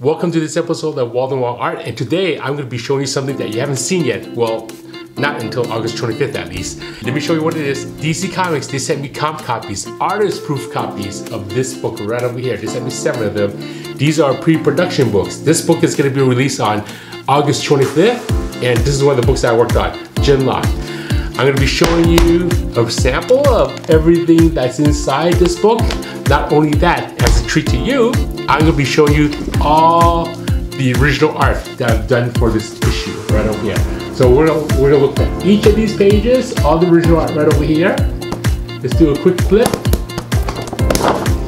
Welcome to this episode of Walden Wong Art, and today I'm going to be showing you something that you haven't seen yet. Well, not until August 25th at least. Let me show you what it is. DC Comics, they sent me comp copies, artist-proof copies of this book right over here. They sent me 7 of them. These are pre-production books. This book is going to be released on August 25th, and this is one of the books that I worked on, Gin Lock. I'm going to be showing you a sample of everything that's inside this book. Not only that, as a treat to you, I'm going to be showing you all the original art that I've done for this issue right over here. So we're gonna look at each of these pages, all the original art right over here. Let's do a quick flip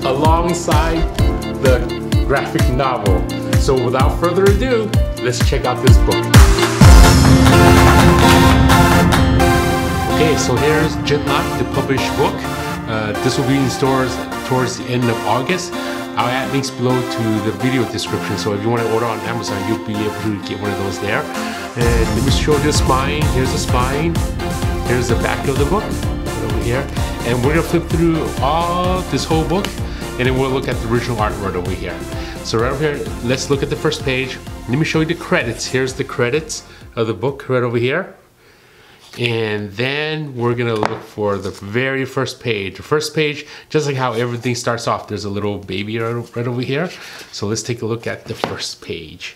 alongside the graphic novel. So without further ado, let's check out this book. Okay, so here's Gin Lock, the published book. This will be in stores towards the end of August. I'll add links below to the video description, so if you want to order on Amazon, you'll be able to get one of those there. And let me show you the spine. Here's the spine. Here's the back of the book right over here. And we're going to flip through this whole book, and then we'll look at the original art right over here. So right over here, let's look at the first page. Let me show you the credits. Here's the credits of the book right over here. And then we're gonna look for the very first page. The first page, just like how everything starts off, there's a little baby right over here. So let's take a look at the first page.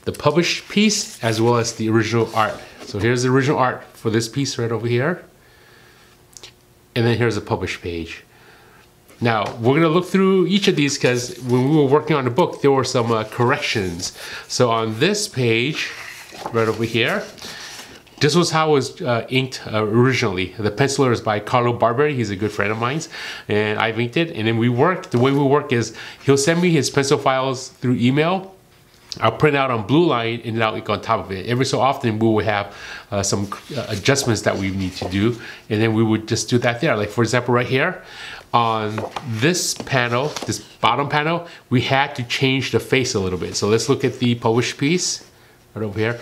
The published piece as well as the original art. So here's the original art for this piece right over here. And then here's the published page. Now, we're gonna look through each of these because when we were working on the book, there were some corrections. So on this page, right over here, this was how it was inked originally. The penciler is by Carlo Barberi. He's a good friend of mine, and I've inked it. And then we work, the way we work is he'll send me his pencil files through email. I'll print out on blue line and then I'll ink on top of it. Every so often we will have some adjustments that we need to do, and then we would just do that there. Like for example, right here on this panel, this bottom panel, we had to change the face a little bit. So let's look at the published piece right over here.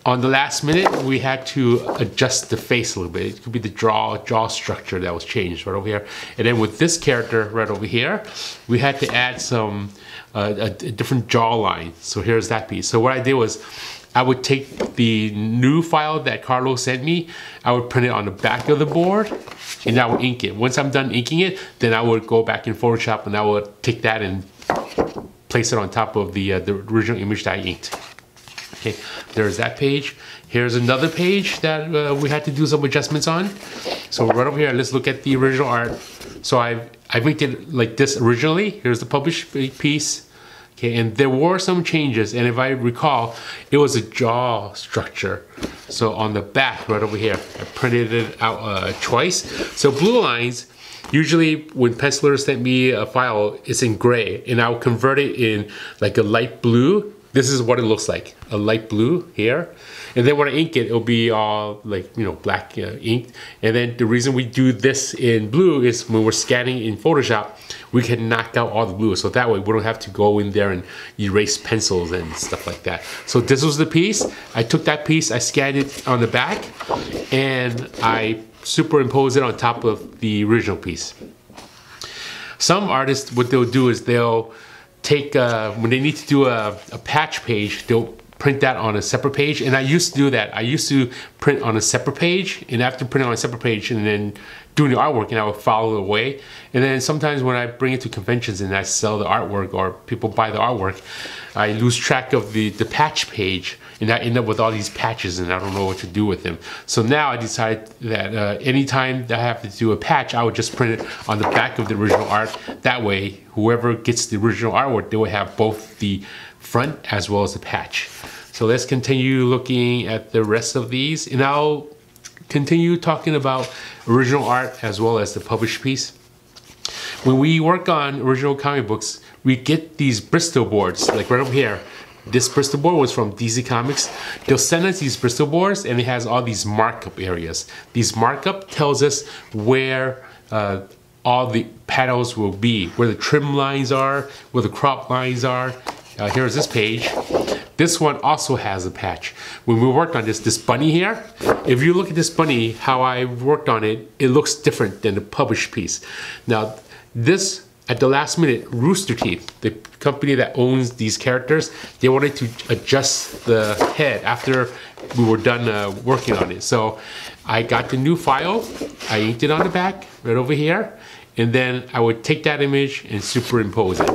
On the last minute, we had to adjust the face a little bit. It could be the jaw structure that was changed right over here. And then with this character right over here, we had to add some a different jaw line. So here's that piece. So what I did was, I would take the new file that Carlo sent me, I would print it on the back of the board, and I would ink it. Once I'm done inking it, then I would go back in Photoshop and I would take that and place it on top of the original image that I inked. Okay, there's that page. Here's another page that we had to do some adjustments on. So right over here, let's look at the original art. So I inked it like this originally. Here's the published piece. Okay, and there were some changes, and if I recall, it was a jaw structure. So on the back, right over here, I printed it out twice. So blue lines, usually when pencilers sent me a file, it's in gray, and I'll convert it in like a light blue. This is what it looks like, a light blue here. And then when I ink it, it'll be all like, you know, black inked. And then the reason we do this in blue is when we're scanning in Photoshop, we can knock out all the blue. So that way we don't have to go in there and erase pencils and stuff like that. So this was the piece. I took that piece, I scanned it on the back, and I superimposed it on top of the original piece. Some artists, what they'll do is they'll take, when they need to do a patch page, they'll print that on a separate page. And I used to do that. I used to print on a separate page, and after printing on a separate page and then doing the artwork, and I would file it away. And then sometimes when I bring it to conventions and I sell the artwork or people buy the artwork, I lose track of the patch page, and I end up with all these patches and I don't know what to do with them. So now I decided that anytime that I have to do a patch, I would just print it on the back of the original art. That way, whoever gets the original artwork, they will have both the front as well as the patch. So let's continue looking at the rest of these, and I'll continue talking about original art as well as the published piece. When we work on original comic books, we get these Bristol boards, like right over here. This Bristol board was from DC Comics. They'll send us these Bristol boards, and it has all these markup areas. These markup tells us where all the panels will be, where the trim lines are, where the crop lines are. Here's this page. This one also has a patch. When we worked on this bunny here, if you look at this bunny, how I worked on it, it looks different than the published piece. Now, this at the last minute, Rooster Teeth, the company that owns these characters, they wanted to adjust the head after we were done working on it. So I got the new file, I inked it on the back, right over here, and then I would take that image and superimpose it.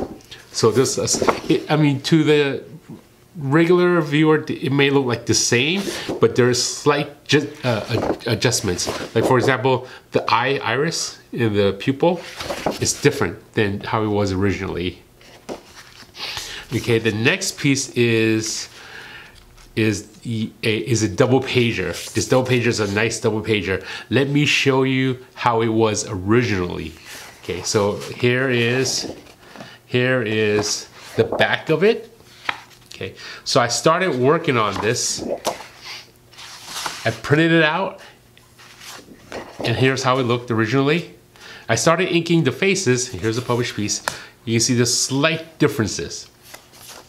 So this, I mean, to the regular viewer, it may look like the same, but there's slight adjustments. Like for example, the iris in the pupil is different than how it was originally. Okay, the next piece is a double pager. This double pager is a nice double pager. Let me show you how it was originally. Okay, so here is the back of it. Okay, so I started working on this. I printed it out, and here's how it looked originally. I started inking the faces. Here's a published piece. You can see the slight differences.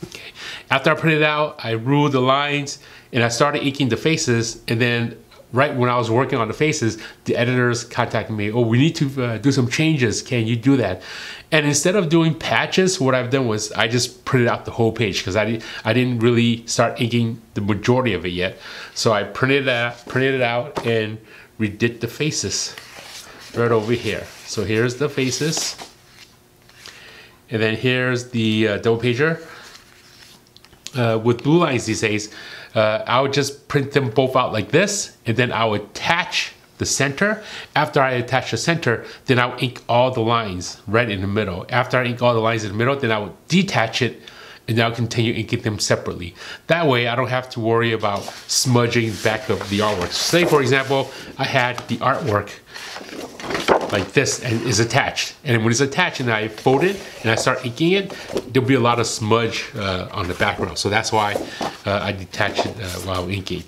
Okay, after I printed it out, I ruled the lines, and I started inking the faces, and then right when I was working on the faces, the editors contacted me. Oh, we need to do some changes. Can you do that? And instead of doing patches, what I've done was I just printed out the whole page because I didn't really start inking the majority of it yet. So I printed it out and redid the faces right over here. So here's the faces. And then here's the double pager. With blue lines these days, I would just print them both out like this, and then I would attach the center. After I attach the center, then I would ink all the lines right in the middle. After I ink all the lines in the middle, then I would detach it, and then I'll continue inking them separately. That way, I don't have to worry about smudging the back of the artwork. Say, for example, I had the artwork like this and is attached, and when it's attached and I fold it and I start inking it, there'll be a lot of smudge on the background. So that's why I detach it while inking.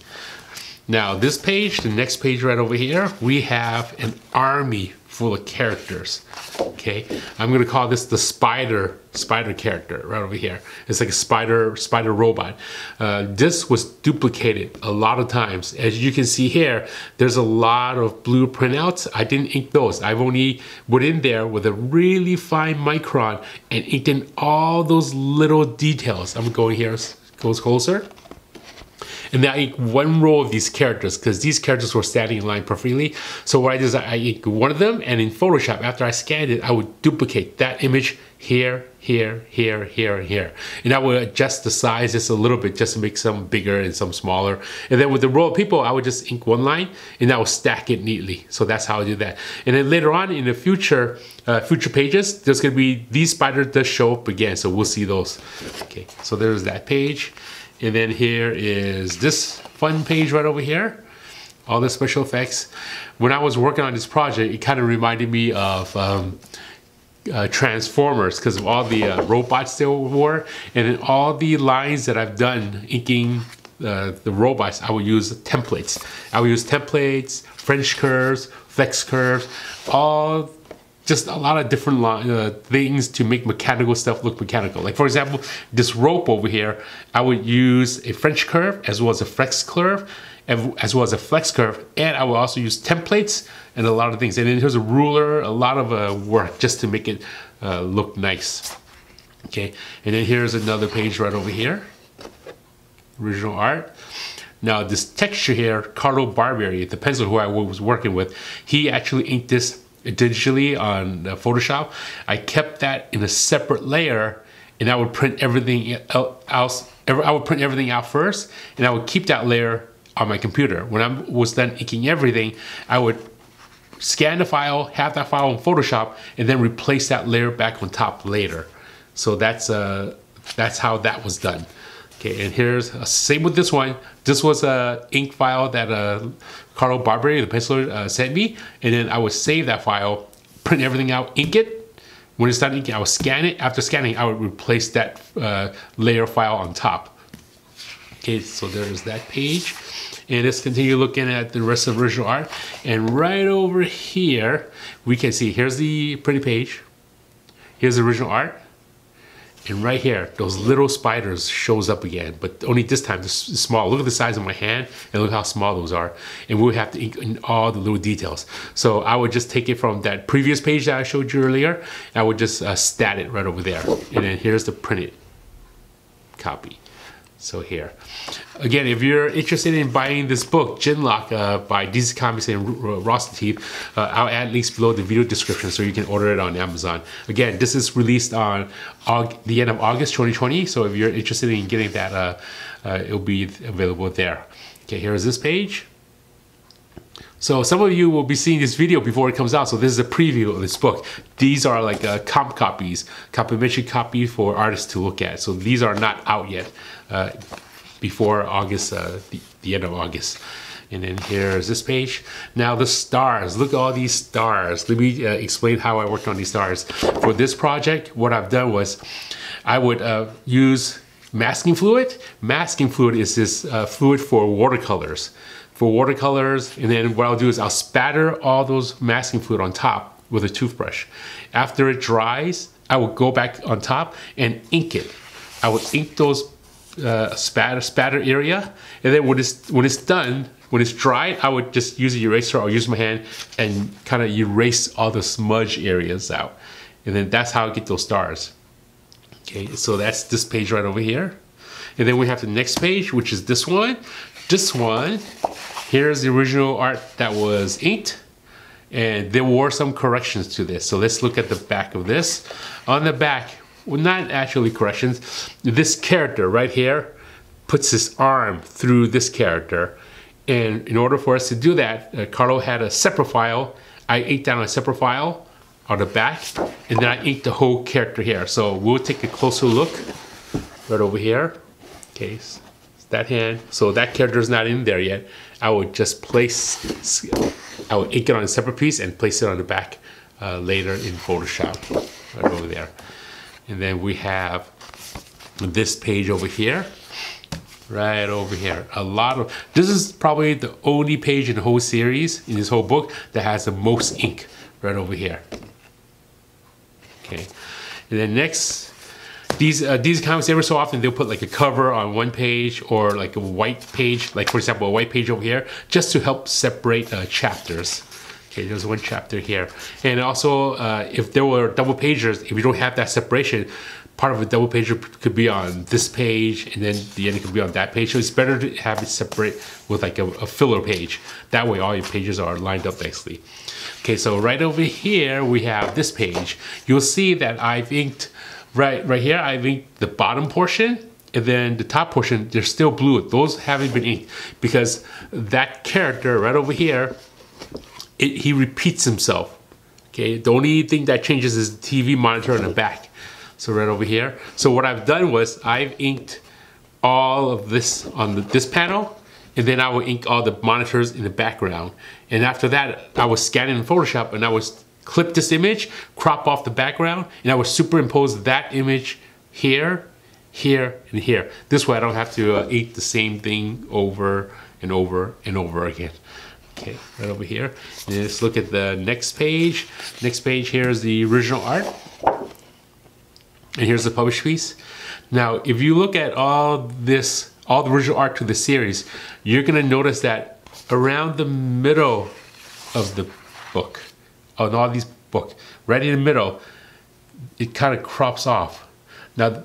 Now this page, the next page right over here, we have an army full of characters. Okay, I'm gonna call this the spider character right over here. It's like a spider robot. This was duplicated a lot of times. As you can see here, there's a lot of blue printouts. I didn't ink those. I've only went in there with a really fine micron and inked in all those little details. I'm going here, goes closer. And then I ink one row of these characters because these characters were standing in line perfectly. So what I did is I ink one of them, and in Photoshop, after I scanned it, I would duplicate that image here, here, here, here, and here. And I would adjust the size just a little bit just to make some bigger and some smaller. And then with the row of people, I would just ink one line and I would stack it neatly. So that's how I do that. And then later on in the future pages, there's gonna be these spiders that show up again. So we'll see those. Okay, so there's that page. And then here is this fun page right over here. All the special effects. When I was working on this project, it kind of reminded me of Transformers because of all the robots there were. And then all the lines that I've done inking the robots, I would use templates. I would use templates, French curves, flex curves, all just a lot of different things to make mechanical stuff look mechanical. Like for example, this rope over here, I would use a French curve as well as a flex curve, as well as a flex curve, and I will also use templates and a lot of things. And then here's a ruler, a lot of work just to make it look nice. Okay, and then here's another page right over here, original art. Now this texture here, Carlo Barberi, the pencil who I was working with, he actually inked this digitally on Photoshop. I kept that in a separate layer, and I would print everything else. I would print everything out first, and I would keep that layer on my computer. When I was done inking everything, I would scan the file, have that file in Photoshop, and then replace that layer back on top later. So that's how that was done. Okay, and here's same with this one. This was a ink file that Carlo Barberi, the penciler, sent me, and then I would save that file, print everything out, ink it. When it's done inking, I would scan it. After scanning, I would replace that layer file on top. Okay, so there's that page. And let's continue looking at the rest of the original art. And right over here, we can see, here's the pretty page. Here's the original art. And right here, those little spiders shows up again, but only this time it's small. Look at the size of my hand and look how small those are. And we'll have to ink in all the little details. So I would just take it from that previous page that I showed you earlier. And I would just stat it right over there. And then here's the printed copy. So here. Again, if you're interested in buying this book, Genlock by DC Comics and Rooster Teeth, I'll add links below the video description so you can order it on Amazon. Again, this is released on the end of August 2020, so if you're interested in getting that, it'll be available there. Okay, here's this page. So some of you will be seeing this video before it comes out, so this is a preview of this book. These are like comp copies, complimentary copies for artists to look at. So these are not out yet before August, the end of August. And then here's this page. Now the stars, look at all these stars. Let me explain how I worked on these stars. For this project, what I've done was I would use masking fluid. Masking fluid is this fluid for watercolors. And then what I'll do is I'll spatter all those masking fluid on top with a toothbrush. After it dries, I will go back on top and ink it. I would ink those spatter area, and then when it's done, when it's dried, I would just use an eraser or use my hand and kind of erase all the smudge areas out. And then that's how I get those stars. Okay, so that's this page right over here. And then we have the next page, which is this one. This one, here's the original art that was inked, and there were some corrections to this. So let's look at the back of this. On the back, well, not actually corrections. This character right here puts his arm through this character. And in order for us to do that, Carlo had a separate file. I inked down a separate file on the back, and then I inked the whole character here. So we'll take a closer look right over here. Okay, so that hand. So that character is not in there yet. I would just I would ink it on a separate piece and place it on the back later in Photoshop, right over there. And then we have this page over here, right over here. This is probably the only page in the whole series, in this whole book, that has the most ink, right over here. Okay, and then next, these comics, every so often they'll put like a cover on one page or like a white page, like for example a white page over here, just to help separate chapters. Okay, there's one chapter here. And also, if there were double pagers, if you don't have that separation, part of a double pager could be on this page, and then the end could be on that page. So it's better to have it separate with like a filler page. That way all your pages are lined up nicely. Okay, so right over here, we have this page. You'll see that I've inked, right here, I've inked the bottom portion, and then the top portion, they're still blue. Those haven't been inked because that character right over here, he repeats himself. Okay, the only thing that changes is the TV monitor on the back. So right over here. So what I've done was I've inked all of this on this panel, and then I will ink all the monitors in the background. And after that, I was scanning in Photoshop, and I would clip this image, crop off the background, and I would superimpose that image here, here, and here. This way I don't have to ink the same thing over and over and over again. Okay, right over here. And let's look at the next page. Next page here is the original art. And here's the published piece. Now, if you look at all the original art to the series, you're gonna notice that around the middle of the book, on all these books, right in the middle, it kind of crops off. Now,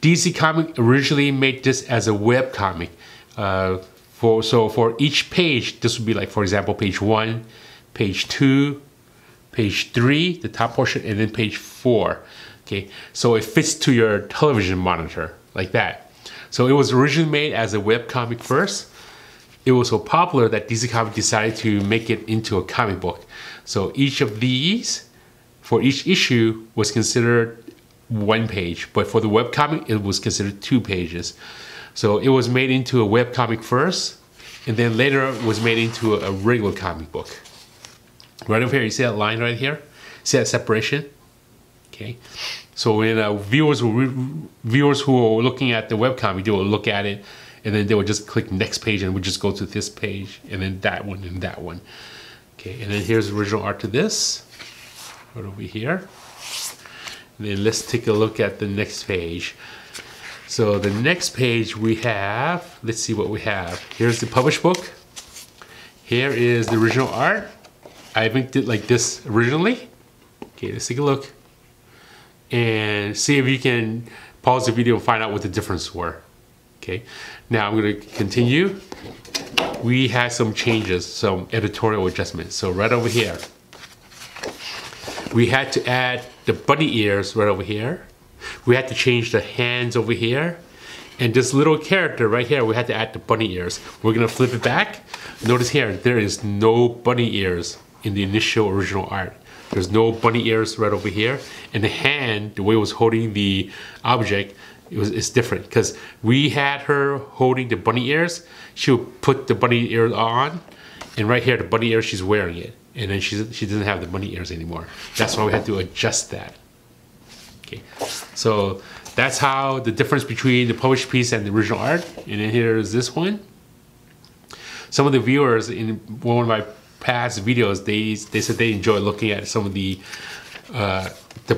DC Comics originally made this as a web comic. So for each page, this would be like, for example, page 1, page 2, page 3, the top portion, and then page 4. Okay, so it fits to your television monitor like that. So it was originally made as a web comic first. It was so popular that DC Comics decided to make it into a comic book. So each of these, for each issue, was considered one page, but for the web comic, it was considered 2 pages. So it was made into a web comic first, and then later it was made into a regular comic book. Right over here, you see that line right here? See that separation? Okay. So when viewers who are looking at the webcomic, they will look at it, and then they will just click next page, and we'll just go to this page, and then that one, and that one. Okay, and then here's the original art to this, right over here. Then let's take a look at the next page. So the next page we have, let's see what we have. Here's the published book. Here is the original art. I inked it like this originally. Okay, let's take a look and see if you can pause the video and find out what the difference were. Okay, now I'm going to continue. We had some changes, some editorial adjustments. So right over here, we had to add the bunny ears right over here. We had to change the hands over here. And this little character right here, we had to add the bunny ears. We're gonna flip it back. Notice here, there is no bunny ears in the initial original art. There's no bunny ears right over here. And the hand, the way it was holding the object, it's different because we had her holding the bunny ears. She would put the bunny ears on, and right here, the bunny ears, she's wearing it. And then she doesn't have the bunny ears anymore. That's why we had to adjust that. Okay, so that's how the difference between the published piece and the original art. And then here's this one. Some of the viewers in one of my past videos, they said they enjoy looking at some of the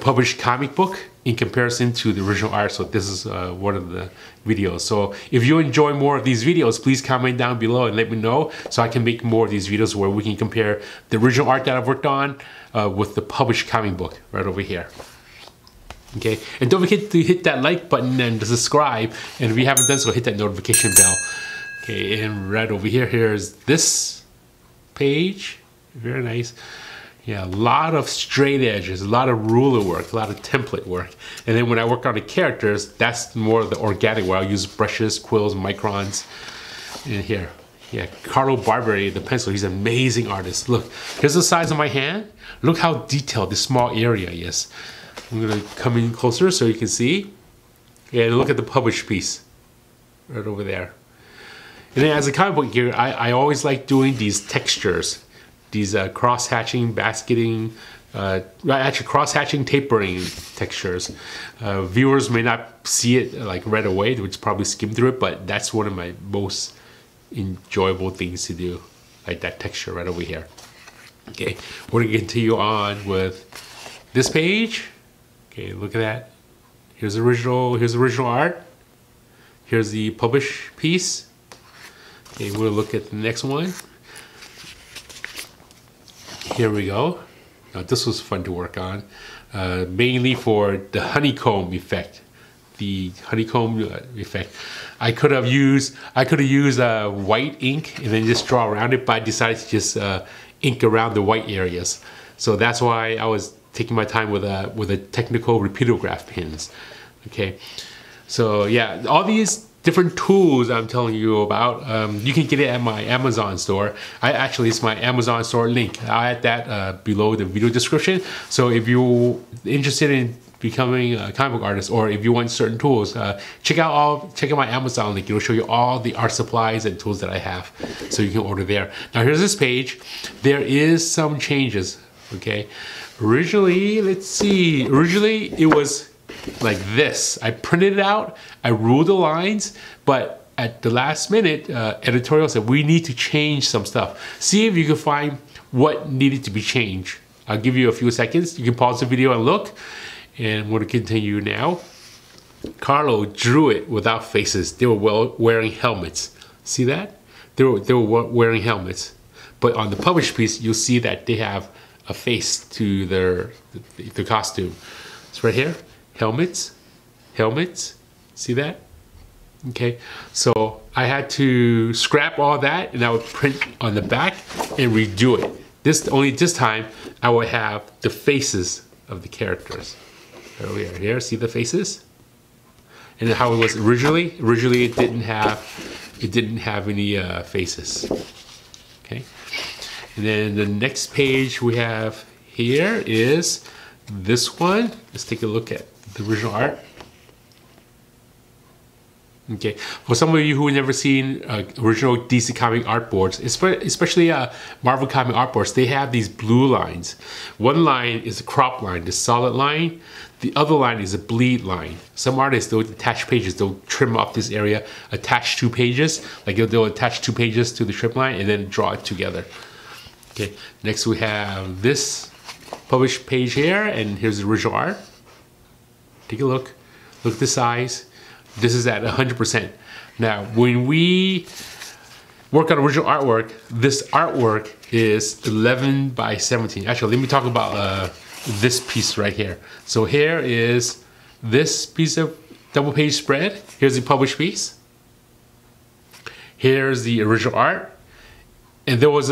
published comic book in comparison to the original art. So this is one of the videos. So if you enjoy more of these videos, please comment down below and let me know so I can make more of these videos where we can compare the original art that I've worked on with the published comic book right over here. Okay, and don't forget to hit that like button and subscribe, and if you haven't done so, hit that notification bell. Okay, and right over here, here's this page. Very nice. Yeah, a lot of straight edges, a lot of ruler work, a lot of template work. And then when I work on the characters, that's more of the organic where I'll use brushes, quills, microns. And here, yeah, Carlo Barberi, the pencil, he's an amazing artist. Look, here's the size of my hand. Look how detailed this small area is. I'm gonna come in closer so you can see. Yeah, look at the published piece right over there. And then as a comic book gear, I always like doing these textures, these cross-hatching, basketing, actually cross-hatching, tapering textures. Viewers may not see it like right away, they would probably skim through it, but that's one of my most enjoyable things to do, like that texture right over here. Okay, we're gonna continue on with this page. Okay, look at that. Here's original art. Here's the published piece. Okay, we'll look at the next one. Here we go. Now this was fun to work on, mainly for the honeycomb effect. The honeycomb effect. I could have used white ink and then just draw around it, but I decided to just ink around the white areas. So that's why I was taking my time with a technical repeatograph pins. Okay, so yeah, all these different tools I'm telling you about, you can get it at my Amazon store. It's my Amazon store link. I'll add that below the video description. So if you're interested in becoming a comic book artist, or if you want certain tools, check out my Amazon link. It'll show you all the art supplies and tools that I have, so you can order there. Now here's this page. There is some changes. Okay, originally, let's see. Originally, it was like this. I printed it out, I ruled the lines, but at the last minute, editorial said we need to change some stuff. See if you can find what needed to be changed. I'll give you a few seconds. You can pause the video and look, and I'm going to continue now. Carlo drew it without faces. They were wearing helmets. See that? They were wearing helmets. But on the published piece, you'll see that they have a face to the costume. It's right here. Helmets, see that? Okay, so I had to scrap all that and I would print on the back and redo it. This time I would have the faces of the characters. Over here, see the faces? And how it was originally? Originally it didn't have any faces. Okay, and then the next page we have here is this one. Let's take a look at the original art. Okay, for some of you who have never seen original DC comic art boards, especially Marvel comic art boards, they have these blue lines. One line is a crop line, the solid line. The other line is a bleed line. Some artists, they'll attach pages, they'll trim off this area, attach 2 pages, like they'll attach 2 pages to the trim line and then draw it together. Okay, next we have this published page here, and here's the original art. Take a look. Look at the size. This is at 100%. Now, when we work on original artwork, this artwork is 11 by 17. Actually, let me talk about this piece right here. So here is this piece of double page spread. Here's the published piece. Here's the original art. And there was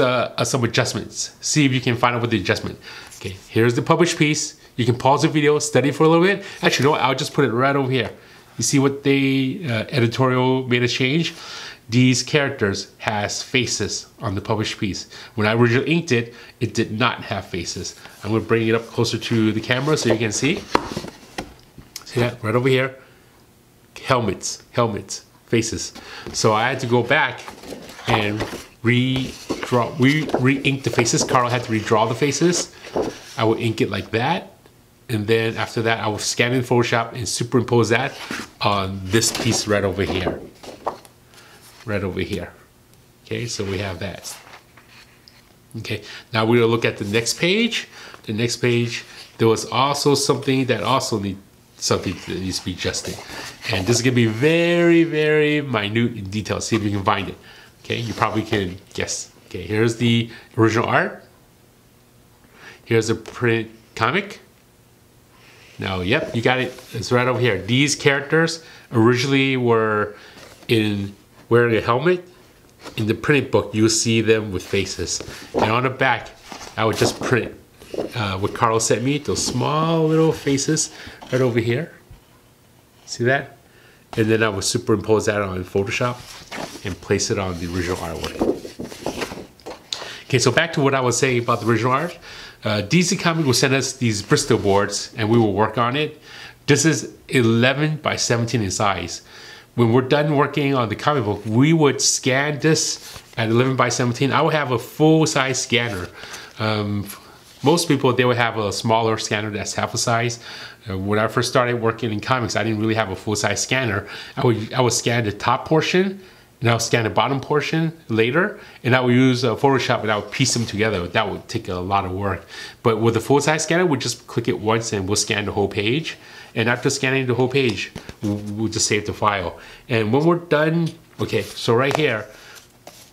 some adjustments. See if you can find out what the adjustment. Okay, here's the published piece. You can pause the video, study for a little bit. Actually, you know what? I'll just put it right over here. You see what the editorial made a change? These characters has faces on the published piece. When I originally inked it, it did not have faces. I'm gonna bring it up closer to the camera so you can see. See that right over here? Helmets, faces. So I had to go back and re-ink the faces. Carl had to redraw the faces. I would ink it like that. And then after that, I would scan in Photoshop and superimpose that on this piece right over here. Right over here. Okay, so we have that. Okay, now we're gonna look at the next page. The next page, there was also something that also needs to be adjusted. And this is gonna be very, very minute in detail. See if you can find it. Okay, you probably can guess. Okay, here's the original art. Here's a print comic. Now, yep, you got it. It's right over here. These characters originally were wearing a helmet. In the printed book, you'll see them with faces. And on the back, I would just print what Carl sent me, those small little faces right over here. See that? And then I would superimpose that on Photoshop and place it on the original artwork. Okay, so back to what I was saying about the original art. DC Comics will send us these Bristol boards and we will work on it. This is 11 by 17 in size. When we're done working on the comic book, we would scan this at 11 by 17. I would have a full-size scanner. Most people, they would have a smaller scanner that's half a size. When I first started working in comics, I didn't really have a full-size scanner. I would scan the top portion, and I would scan the bottom portion later, and I would use Photoshop and I would piece them together. That would take a lot of work. But with a full-size scanner, we just click it once and we'll scan the whole page. And after scanning the whole page, we'll just save the file. And when we're done, okay, so right here,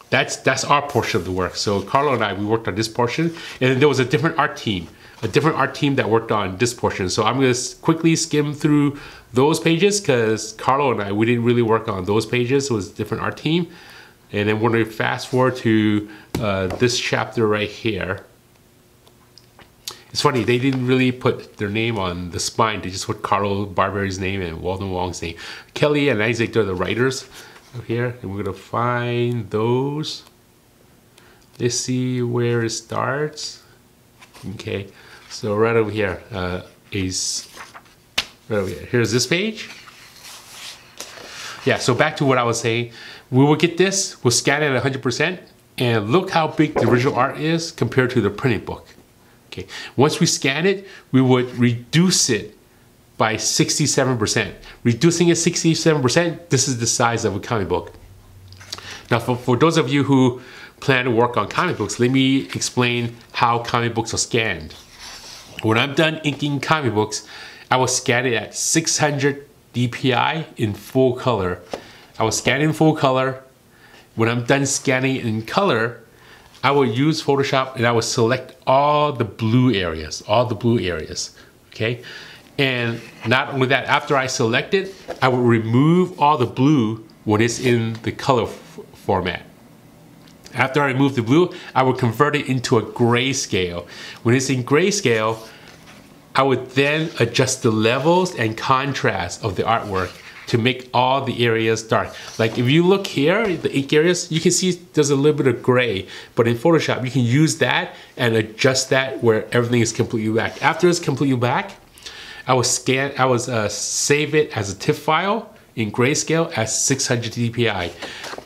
that's our portion of the work. So Carlo and I, we worked on this portion, and then there was a different art team that worked on this portion. So I'm gonna quickly skim through those pages because Carlo and I, we didn't really work on those pages. It was a different art team. And then we're gonna fast forward to this chapter right here. It's funny, they didn't really put their name on the spine. They just put Carlo Barberry's name and Walden Wong's name. Kelly and Isaac, they're the writers up here. And we're gonna find those. Let's see where it starts. Okay, so right over here is, right over here. Here's this page. Yeah, so back to what I was saying. We will get this, we'll scan it at 100%, and look how big the original art is compared to the printed book. Okay. Once we scan it, we would reduce it by 67%. Reducing it 67%, this is the size of a comic book. Now, for those of you who plan to work on comic books, let me explain how comic books are scanned. When I'm done inking comic books, I will scan it at 600 dpi in full color. I will scan it in full color. When I'm done scanning it in color, I will use Photoshop and I will select all the blue areas, okay? And not only that, after I select it, I will remove all the blue when it's in the color format. After I remove the blue, I will convert it into a grayscale. When it's in grayscale, I would then adjust the levels and contrast of the artwork to make all the areas dark. Like if you look here, the ink areas, you can see there's a little bit of gray, but in Photoshop, you can use that and adjust that where everything is completely black. After it's completely black, I will save it as a TIFF file in grayscale at 600 dpi.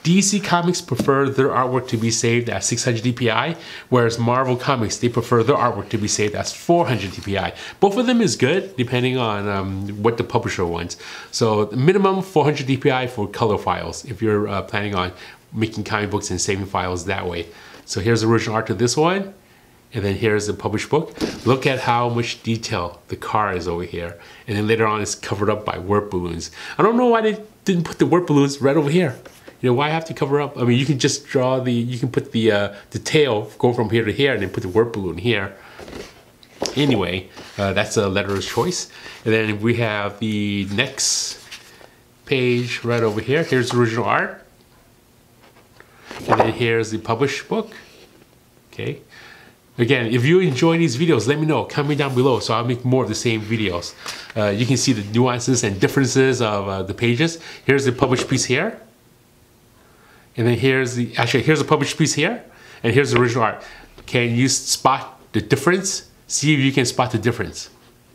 DC Comics prefer their artwork to be saved at 600 dpi, whereas Marvel Comics, they prefer their artwork to be saved as 400 dpi. Both of them is good, depending on what the publisher wants. So the minimum 400 dpi for color files, if you're planning on making comic books and saving files that way. So here's the original art to this one. And then here's the published book. Look at how much detail the car is over here. And then later on it's covered up by word balloons. I don't know why they didn't put the word balloons right over here. You know, why have to cover up? I mean, you can just draw you can put the tail go from here to here and then put the word balloon here. Anyway, that's a letter's choice. And then we have the next page right over here. Here's the original art. And then here's the published book. Okay. Again, if you enjoy these videos, let me know. Comment down below so I'll make more of the same videos. You can see the nuances and differences of the pages. Here's the published piece here. And then here's the published piece here. And here's the original art. Can you spot the difference? See if you can spot the difference.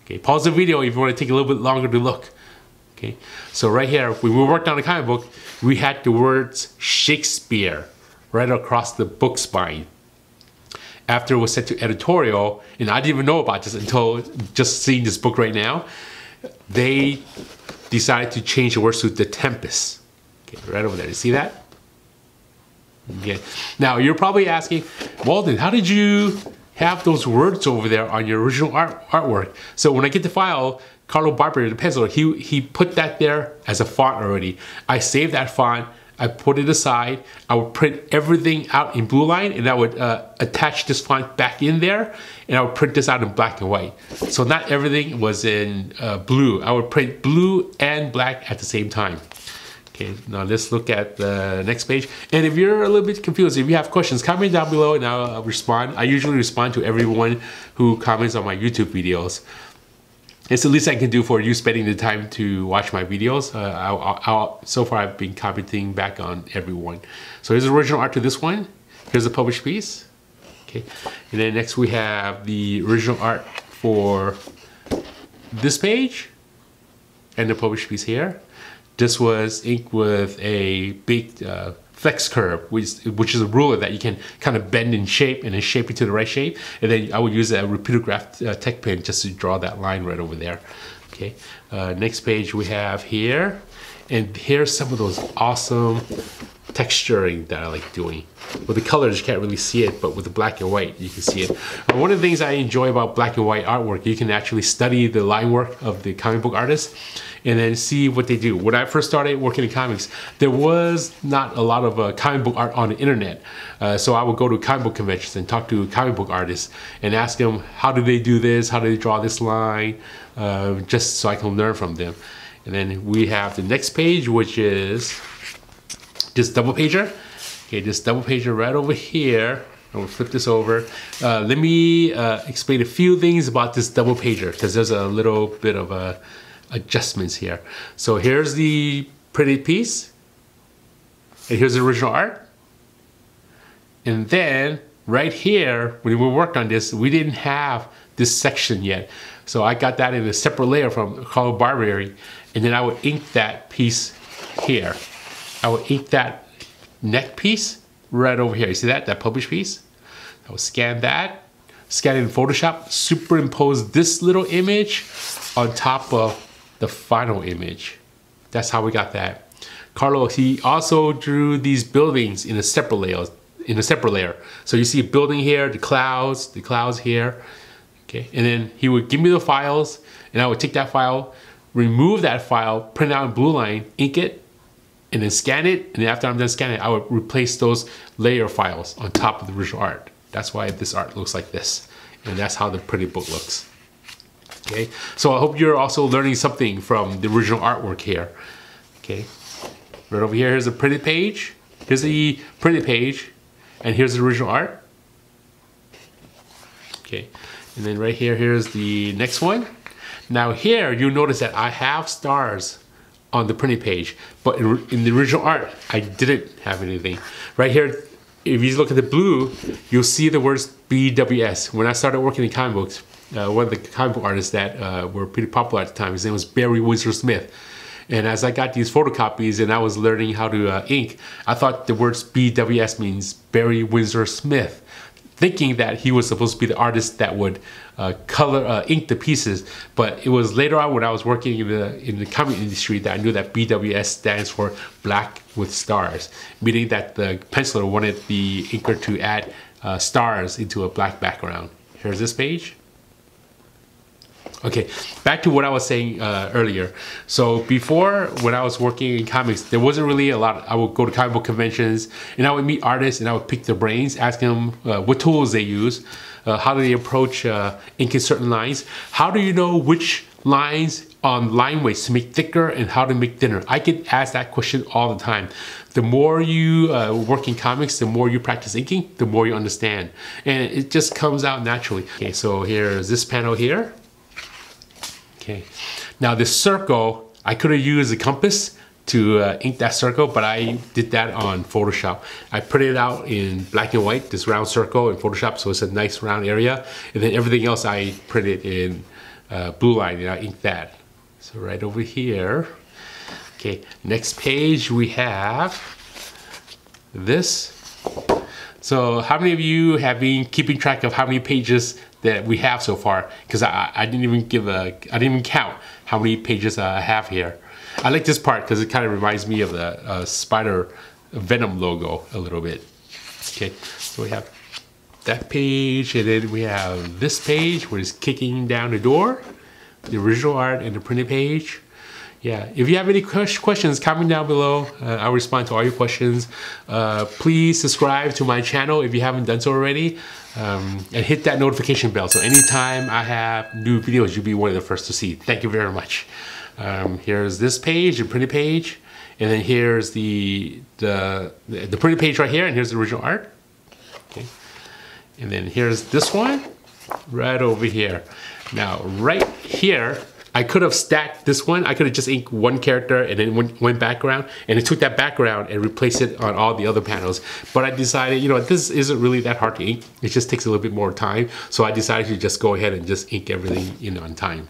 Okay, pause the video if you want to take a little bit longer to look. Okay, so right here, when we worked on the comic book, we had the words Shakespeare right across the book spine. After it was sent to editorial, and I didn't even know about this until just seeing this book right now, they decided to change the words to the Tempest. Okay, right over there. You see that? Okay. Now you're probably asking, Walden, how did you have those words over there on your original artwork? So when I get the file, Carlo Barberi, the penciler, he put that there as a font already. I saved that font. I put it aside. I would print everything out in blue line, and I would attach this font back in there, and I would print this out in black and white. So not everything was in blue. I would print blue and black at the same time. Okay, now let's look at the next page. And if you're a little bit confused, if you have questions, comment down below and I'll respond. I usually respond to everyone who comments on my YouTube videos. It's the least I can do for you spending the time to watch my videos. So far I've been commenting back on everyone. So here's the original art to this one. Here's the published piece. Okay, and then next we have the original art for this page and the published piece here. This was inked with a big flex curve, which is a ruler that you can kind of bend in shape and then shape it to the right shape. And then I would use a repeatograph tech pen just to draw that line right over there. Okay. Next page we have here, and here's some of those awesome texturing that I like doing. With the colors, you can't really see it, but with the black and white, you can see it. One of the things I enjoy about black and white artwork, you can actually study the line work of the comic book artists and then see what they do. When I first started working in comics, there was not a lot of comic book art on the internet. So I would go to comic book conventions and talk to comic book artists and ask them, how do they do this? How do they draw this line? Just so I can learn from them. And then we have the next page, which is this double pager. Okay, this double pager right over here. I'm gonna flip this over. Let me explain a few things about this double pager because there's a little bit of adjustments here. So here's the printed piece, and here's the original art. And then right here, when we worked on this, we didn't have this section yet. So I got that in a separate layer from Carlo Barberi, and then I would ink that piece here. I would ink that neck piece right over here. You see that published piece? I would scan that, scan it in Photoshop, superimpose this little image on top of the final image. That's how we got that. Carlo, he also drew these buildings in a separate layer. So you see a building here, the clouds here. Okay, and then he would give me the files, and I would take that file, remove that file, print it out in blue line, ink it, and then scan it. And then after I'm done scanning it, I would replace those layer files on top of the original art. That's why this art looks like this, and that's how the printed book looks. Okay, so I hope you're also learning something from the original artwork here. Okay, right over here, here's the printed page. Here's the printed page, and here's the original art. Okay, and then right here, here's the next one. Now here, you'll notice that I have stars on the printed page, but in the original art, I didn't have anything. Right here, if you look at the blue, you'll see the words BWS. When I started working in comic books, one of the comic book artists that were pretty popular at the time, his name was Barry Windsor Smith. And as I got these photocopies and I was learning how to ink, I thought the words BWS means Barry Windsor Smith, thinking that he was supposed to be the artist that would ink the pieces. But it was later on when I was working in the comic industry that I knew that BWS stands for Black with Stars, meaning that the penciler wanted the inker to add stars into a black background. Here's this page. Okay, back to what I was saying earlier. So before, when I was working in comics, there wasn't really a lot. I would go to comic book conventions and I would meet artists and I would pick their brains, ask them what tools they use, how do they approach inking certain lines, how do you know which lines on line weights to make thicker and how to make thinner. I get asked that question all the time. The more you work in comics, the more you practice inking, the more you understand. And it just comes out naturally. Okay, so here's this panel here. Okay, now this circle, I could have used a compass to ink that circle, but I did that on Photoshop. I printed it out in black and white, this round circle in Photoshop, so it's a nice round area. And then everything else I printed in blue line, and I inked that. So right over here. Okay, next page we have this. So how many of you have been keeping track of how many pages that we have so far? Because I didn't even count how many pages I have here. I like this part because it kind of reminds me of the spider Venom logo a little bit. Okay, so we have that page, and then we have this page where it's kicking down the door, the original art, and the printed page. Yeah, if you have any questions, comment down below. I'll respond to all your questions. Please subscribe to my channel if you haven't done so already. And hit that notification bell, so anytime I have new videos, you'll be one of the first to see. Thank you very much. Here's this page, the printed page, and then here's the printed page right here, and here's the original art. Okay, and then here's this one right over here. Now, right here, I could have stacked this one. I could have just inked one character and then one background, and it took that background and replaced it on all the other panels. But I decided, you know, this isn't really that hard to ink. It just takes a little bit more time. So I decided to just go ahead and just ink everything in on time.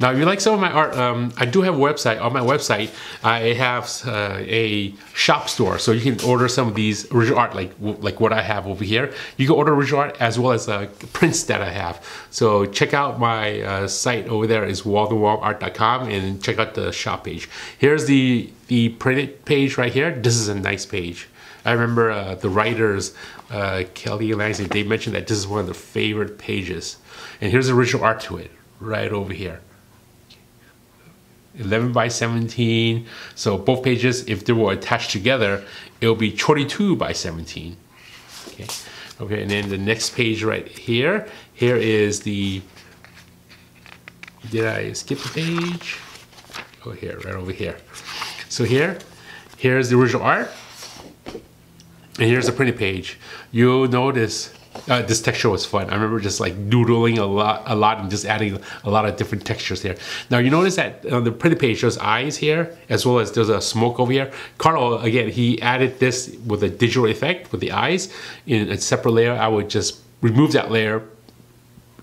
Now, if you like some of my art, I do have a website. On my website, I have a shop store, so you can order some of these original art, like what I have over here. You can order original art as well as prints that I have. So check out my site over there is waldenart.com, and check out the shop page. Here's the printed page right here. This is a nice page. I remember the writers, Kelly and Langston, they mentioned that this is one of their favorite pages. And here's the original art to it, right over here. 11 by 17. So both pages, if they were attached together, it'll be 22 by 17. Okay. Okay, and then the next page right here. Here is the, did I skip the page? Oh, here, right over here. So here's the original art. And here's the printed page. You'll notice this texture was fun. I remember just like doodling a lot and just adding a lot of different textures here. Now you notice that on the printed page there's eyes here, as well as there's a smoke over here. Carlo, again, he added this with a digital effect with the eyes in a separate layer. I would just remove that layer,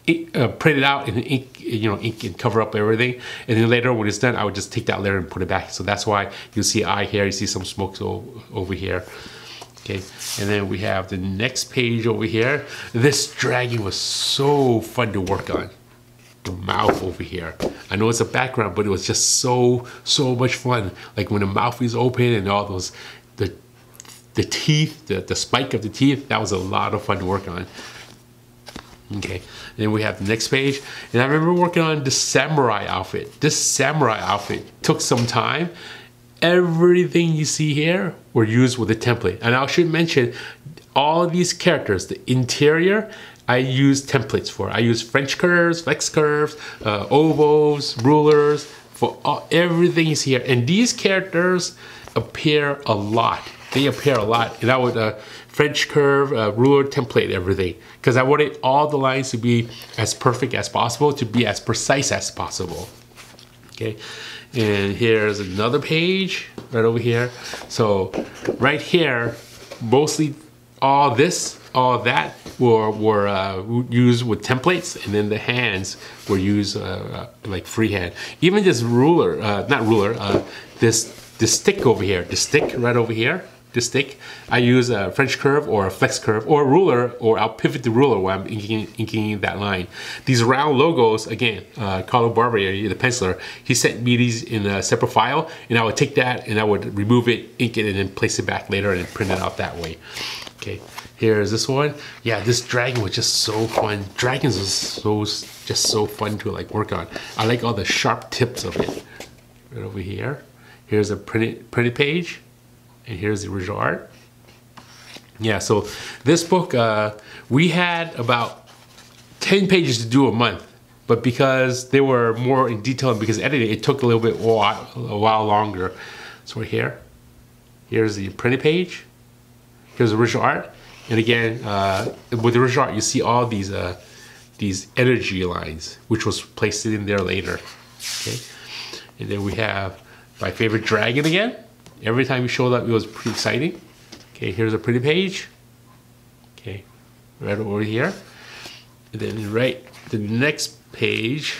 print it out and ink, ink and cover up everything. And then later when it's done, I would just take that layer and put it back. So that's why you see eye here, you see some smoke over here. Okay, and then we have the next page over here. This dragon was so fun to work on. The mouth over here. I know it's a background, but it was just so much fun. Like when the mouth is open and all those, the teeth, the spike of the teeth, that was a lot of fun to work on. Okay, and then we have the next page. And I remember working on the samurai outfit. This samurai outfit took some time. Everything you see here were used with a template. And I should mention, all of these characters, the interior, I use templates for. I use French curves, flex curves, ovals, rulers, for everything you see here. And these characters appear a lot. They appear a lot. And I would French curve, ruler, template, everything. Because I wanted all the lines to be as perfect as possible, to be as precise as possible. Okay. And here's another page right over here. So right here, mostly all that were used with templates, and then the hands were used like freehand. Even this ruler, this stick over here, the stick right over here, this stick, I use a French curve or a flex curve or a ruler, or I'll pivot the ruler while I'm inking that line. These round logos, again, Carlo Barbieri, the penciler, he sent me these in a separate file, and I would take that and I would remove it, ink it, and then place it back later and print it out that way. Okay, here's this one. Yeah, this dragon was just so fun. Dragons is just so fun to like work on. I like all the sharp tips of it. Right over here. Here's a printed page, and here's the original art. Yeah, so this book, we had about 10 pages to do a month, but because they were more in detail and because editing, it took a little bit a while longer. So here's the printed page. Here's the original art, and again, with the original art, you see all these energy lines, which was placed in there later. Okay, and then we have my favorite dragon again. Every time he showed up, it was pretty exciting. Okay, here's a pretty page. Okay, right over here, and then right the next page,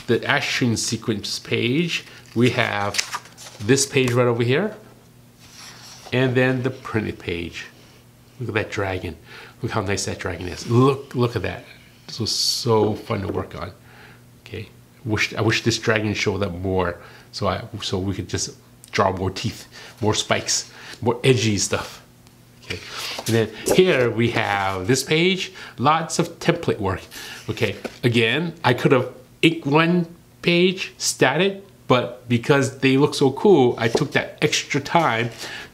the action sequence page, we have this page right over here. And then the printed page. Look at that dragon. Look how nice that dragon is. Look at that. This was so fun to work on. Okay. I wish this dragon showed up more, so we could just draw more teeth, more spikes, more edgy stuff. Okay. And then here we have this page. Lots of template work. Okay. Again, I could have inked one page, statted, but because they look so cool, I took that extra time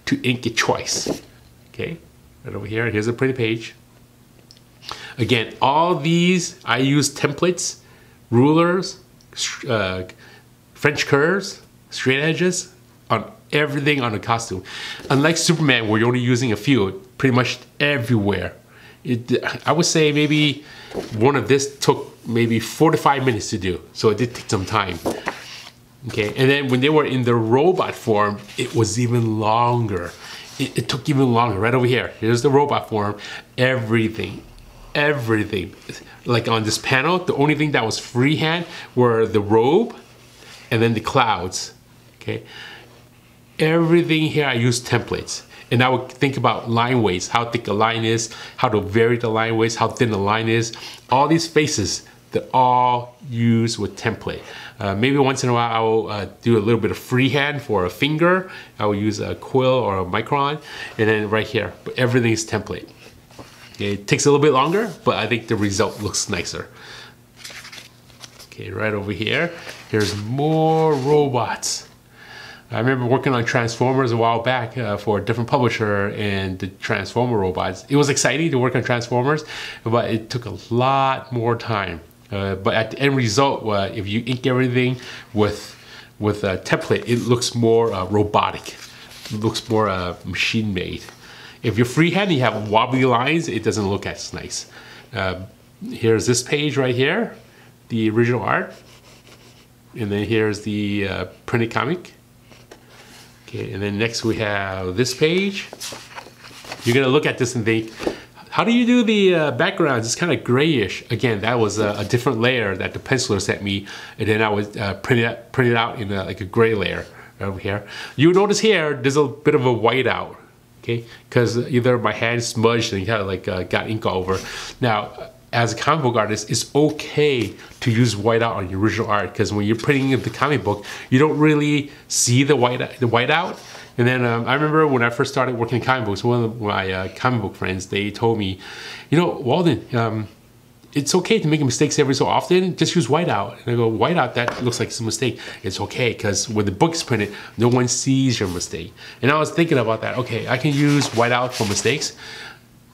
to ink it twice. Okay, right over here, here's a pretty page. Again, all these, I use templates, rulers, French curves, straight edges, on everything on the costume. Unlike Superman, where you're only using a few, pretty much everywhere. I would say maybe one of this took maybe 4 to 5 minutes to do, so it did take some time. Okay, and then when they were in the robot form, it was even longer. It took even longer. Right over here, here's the robot form. Everything. Like on this panel, the only thing that was freehand were the robe and then the clouds. Okay, everything here I use templates. And I would think about line weights, how thick a line is, how to vary the line weights, how thin the line is. All these faces, they're all used with template. Maybe once in a while I will do a little bit of freehand for a finger. I will use a quill or a micron, and then right here, but everything is template. It takes a little bit longer, but I think the result looks nicer. Okay, right over here, here's more robots. I remember working on Transformers a while back for a different publisher and the Transformer robots. It was exciting to work on Transformers, but it took a lot more time. But at the end result, if you ink everything with a template, it looks more robotic. It looks more machine made. If you're freehand, you have wobbly lines, it doesn't look as nice. Here's this page right here, the original art. And then here's the printed comic. Okay, and then next we have this page. You're gonna look at this and think, how do you do the backgrounds? It's kind of grayish. Again, that was a different layer that the penciler sent me, and then I would print it out in like a gray layer over here. You notice here, there's a bit of a whiteout, okay? Because either my hand smudged and kind of like got ink all over. Now, as a comic book artist, it's okay to use whiteout on your original art, because when you're printing the comic book, you don't really see the whiteout. And then I remember when I first started working in comic books, one of my comic book friends, they told me, you know, Walden, it's okay to make mistakes every so often, just use whiteout. And I go, whiteout, that looks like it's a mistake. It's okay, because when the book's printed, no one sees your mistake. And I was thinking about that, okay, I can use whiteout for mistakes.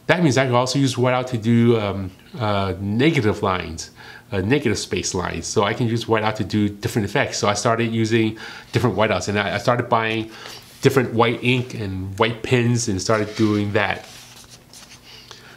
That means I can also use whiteout to do negative lines, negative space lines. So I can use whiteout to do different effects. So I started using different whiteouts, and I started buying different white ink and white pens and started doing that.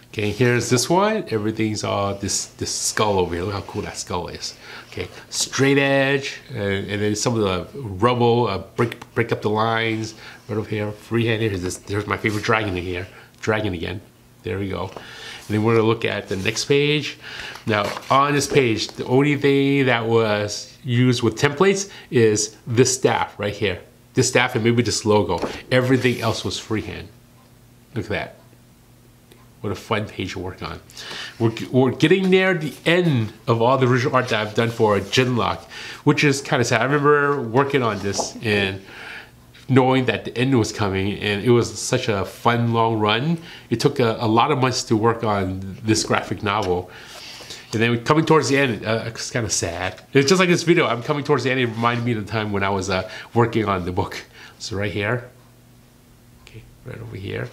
Okay, here's this one. Everything's all this skull over here. Look how cool that skull is. Okay, straight edge, and then some of the rubble, break up the lines. Right over here, freehand here. There's my favorite dragon in here. Dragon again. There we go. And then we're gonna look at the next page. Now, on this page, the only thing that was used with templates is this staff right here. This staff and maybe this logo. Everything else was freehand. Look at that. What a fun page to work on. We're getting near the end of all the original art that I've done for Genlock, which is kind of sad. I remember working on this and knowing that the end was coming, and it was such a fun long run. It took a lot of months to work on this graphic novel. And then coming towards the end, it's kind of sad. It's just like this video. I'm coming towards the end. It reminded me of the time when I was working on the book. So right here, okay, right over here,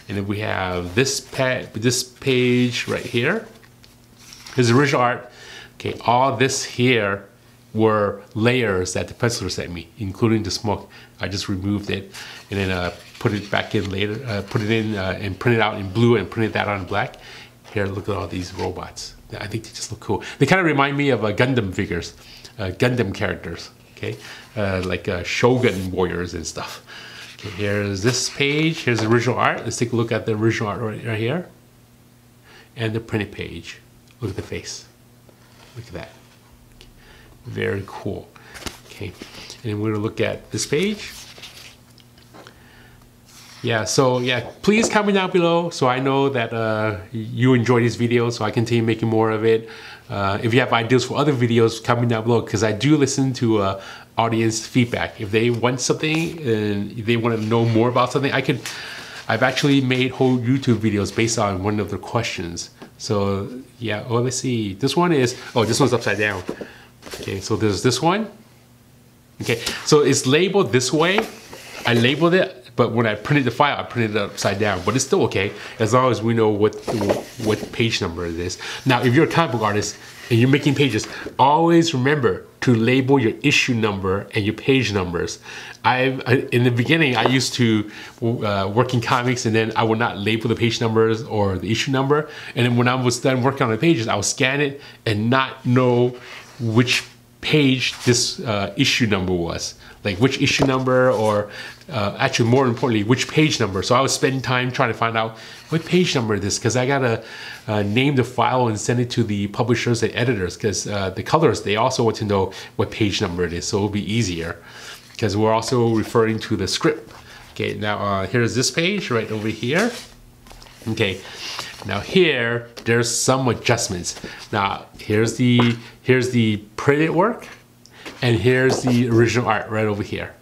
and then we have this page right here. Here's the original art. Okay, all this here were layers that the penciler sent me, including the smoke. I just removed it and then put it back in later. Put it in and print it out in blue and printed that on black. Here, look at all these robots. I think they just look cool. They kind of remind me of Gundam figures, Gundam characters, okay? Like Shogun warriors and stuff. Okay, here's this page. Here's the original art. Let's take a look at the original art right here. And the printed page. Look at the face. Look at that. Okay. Very cool. Okay, and we're gonna look at this page. Yeah, so yeah, please comment down below so I know that you enjoy these videos so I continue making more of it. If you have ideas for other videos, comment down below because I do listen to audience feedback. If they want something and they want to know more about something, I've actually made whole YouTube videos based on one of their questions. So yeah, well, let's see. This one is, oh, this one's upside down. Okay, so there's this one. Okay, so it's labeled this way. I labeled it. But when I printed the file, I printed it upside down. But it's still okay, as long as we know what page number it is. Now, if you're a comic book artist and you're making pages, always remember to label your issue number and your page numbers. In the beginning, I used to work in comics, and then I would not label the page numbers or the issue number. And then when I was done working on the pages, I would scan it and not know which page this issue number was. Like which issue number, or actually more importantly, which page number. So I was spending time trying to find out what page number it is, because I gotta name the file and send it to the publishers and editors, because the colors, they also want to know what page number it is, so it'll be easier, because we're also referring to the script. Okay, now here's this page right over here. Okay, now here, there's some adjustments. Now here's the printed work, and here's the original art right over here.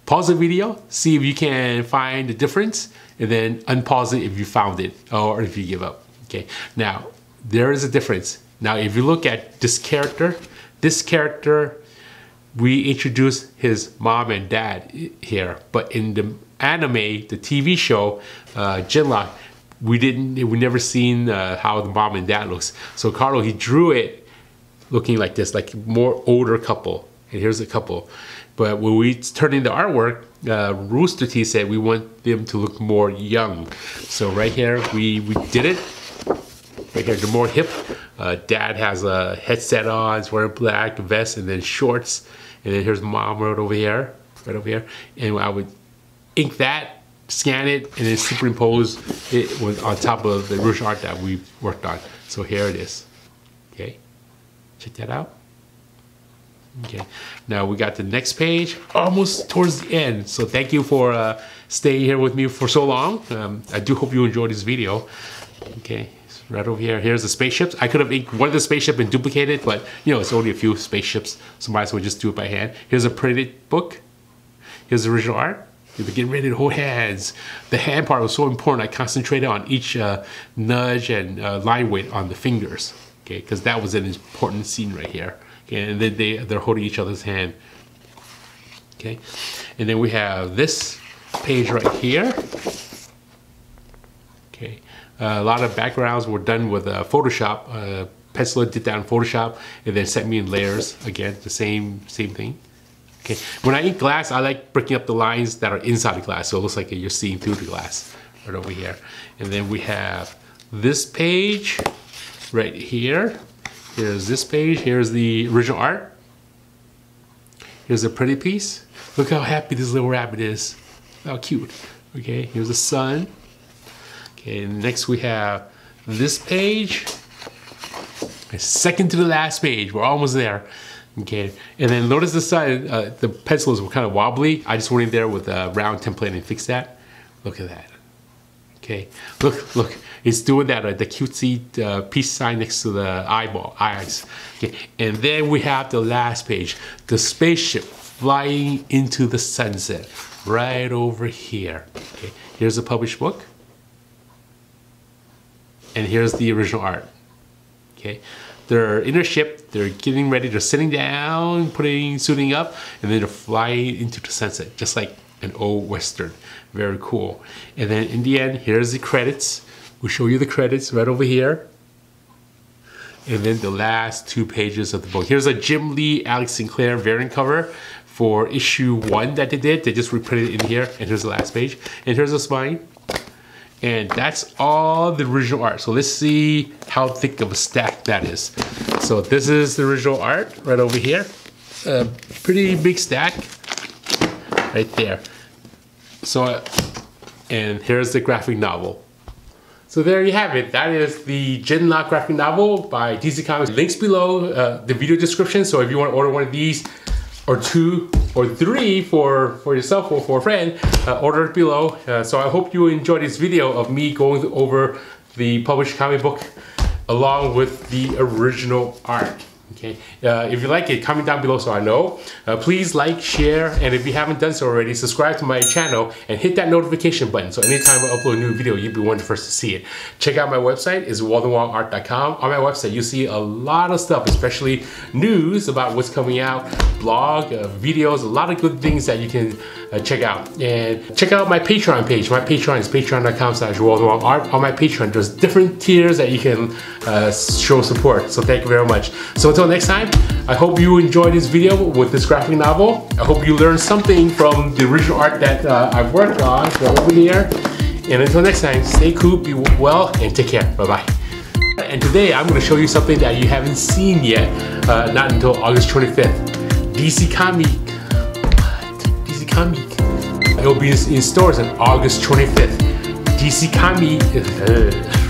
Pause the video, see if you can find the difference, and then unpause it if you found it or if you give up. Okay, now there is a difference. Now if you look at this character, we introduced his mom and dad here, but in the anime, the TV show, Jinlock, we never seen how the mom and dad looks. So Carlo, he drew it looking like this, like more older couple. And here's a couple. But when we turned into artwork, Rooster T said we want them to look more young. So right here, we did it. Right here, they're more hip. Dad has a headset on, he's wearing black vest and then shorts. And then here's mom right over here. And I would ink that, scan it, and then superimpose it on top of the original art that we worked on. So here it is. Okay. Check that out. Okay, now we got the next page, almost towards the end. So thank you for staying here with me for so long. I do hope you enjoyed this video. Okay, right over here, here's the spaceships. I could have inked one of the spaceship and duplicated, but you know, it's only a few spaceships, so might as well just do it by hand. Here's a printed book. Here's the original art. You'll be getting ready to hold hands. The hand part was so important. I concentrated on each nudge and line weight on the fingers. Okay, because that was an important scene right here. Okay, and then they're holding each other's hand. Okay, and then we have this page right here. Okay, a lot of backgrounds were done with Photoshop. Penciler did that in Photoshop, and then sent me in layers. Again, the same thing. Okay, when I ink glass, I like breaking up the lines that are inside the glass, so it looks like you're seeing through the glass right over here. And then we have this page right here. Here's this page. Here's the original art. Here's a pretty piece. Look how happy this little rabbit is. How cute. Okay, here's the sun. Okay, and next we have this page. Second to the last page. We're almost there. Okay, and then notice the side, the pencils were kind of wobbly. I just went in there with a round template and fixed that. Look at that. Okay, look, it's doing that, the cutesy peace sign next to the eyes. Okay, and then we have the last page, the spaceship flying into the sunset. right over here. Okay, here's the published book, and here's the original art. Okay, they're in their ship, they're getting ready, they're sitting down, suiting up, and then they're flying into the sunset, just like an old Western. Very cool. And then in the end, here's the credits. We'll show you the credits right over here. And then the last 2 pages of the book. Here's a Jim Lee, Alex Sinclair variant cover for issue 1 that they did. They just reprinted it in here. And here's the last page. And here's the spine. And that's all the original art. So let's see how thick of a stack that is. So this is the original art right over here. A pretty big stack right there. So, and here's the graphic novel. So there you have it. That is the Genlock graphic novel by DC Comics. Links below the video description. So if you want to order one of these, or 2 or 3 for yourself or for a friend, order it below. So I hope you enjoyed this video of me going over the published comic book along with the original art. Okay, if you like it, comment down below so I know. Please like, share, and if you haven't done so already, subscribe to my channel and hit that notification button so anytime I upload a new video, you'll be one of the first to see it. Check out my website, it's waldenwongart.com. On my website, you'll see a lot of stuff, especially news about what's coming out, blog, videos, a lot of good things that you can check out. And check out my Patreon page. My Patreon is patreon.com/waldenwongart. On my Patreon, there's different tiers that you can show support. So thank you very much. So until next time, I hope you enjoyed this video with this graphic novel. I hope you learned something from the original art that I've worked on over here. And until next time, stay cool, be well, and take care. Bye-bye. And today, I'm going to show you something that you haven't seen yet, not until August 25th. DC Comic. What? DC Comic. It will be in stores on August 25th. DC Comic.